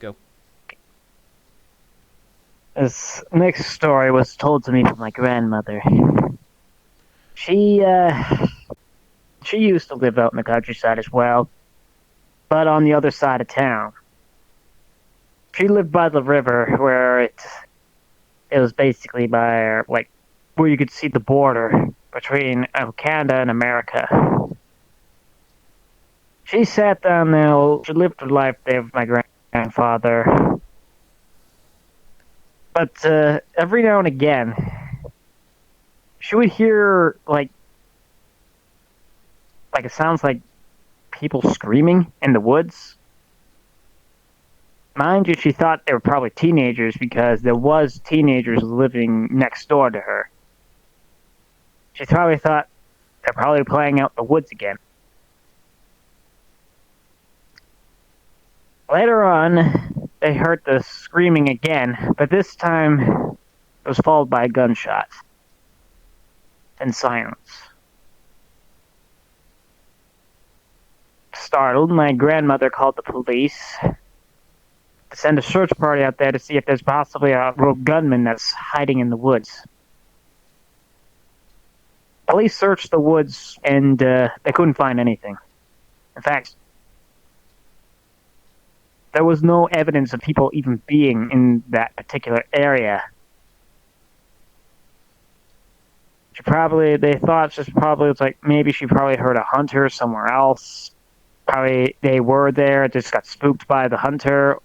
Go. This next story was told to me from my grandmother. She, uh, she used to live out in the countryside as well, but on the other side of town. She lived by the river where it was basically by, like, where you could see the border between Canada and America. She sat down there, she lived her life there with my grandfather, but every now and again, she would hear, like it sounds like people screaming in the woods. Mind you, she thought they were probably teenagers because there was teenagers living next door to her. She probably thought they're probably playing out in the woods again. Later on, they heard the screaming again, but this time it was followed by a gunshot and silence. Startled, my grandmother called the police to send a search party out there to see if there's possibly a rogue gunman that's hiding in the woods. Police searched the woods and they couldn't find anything. In fact, there was no evidence of people even being in that particular area. They thought just probably it's like maybe she probably heard a hunter somewhere else. Probably they were there, just got spooked by the hunter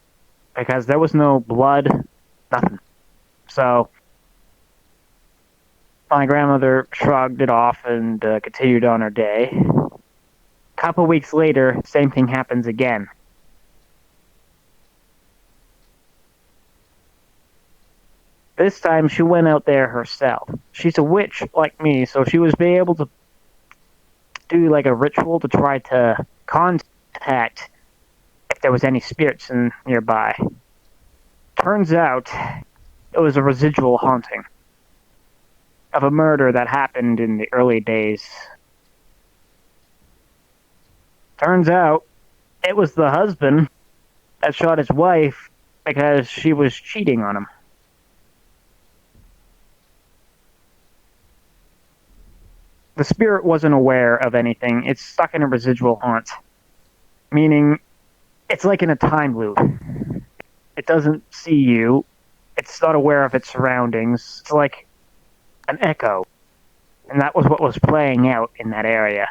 because there was no blood, nothing. So my grandmother shrugged it off and continued on her day. A couple weeks later, same thing happens again. This time she went out there herself. She's a witch like me, so she was be able to do like a ritual to try to contact if there was any spirits in nearby. Turns out it was a residual haunting of a murder that happened in the early days. Turns out it was the husband that shot his wife because she was cheating on him. The spirit wasn't aware of anything. It's stuck in a residual haunt, meaning it's like in a time loop. It doesn't see you. It's not aware of its surroundings. It's like an echo. And that was what was playing out in that area.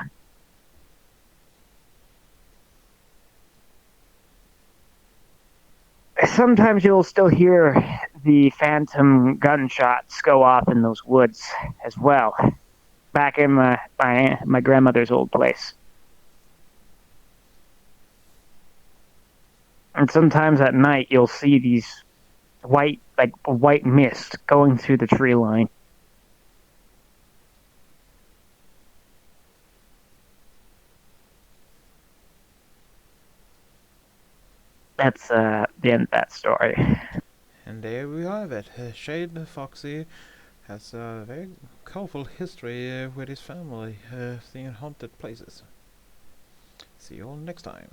Sometimes you'll still hear the phantom gunshots go off in those woods as well, back in my grandmother's old place. And sometimes at night you'll see these white mist going through the tree line. That's the end of that story. And there we have it. Shade Foxy has a very colorful history with his family, seeing haunted places. See you all next time.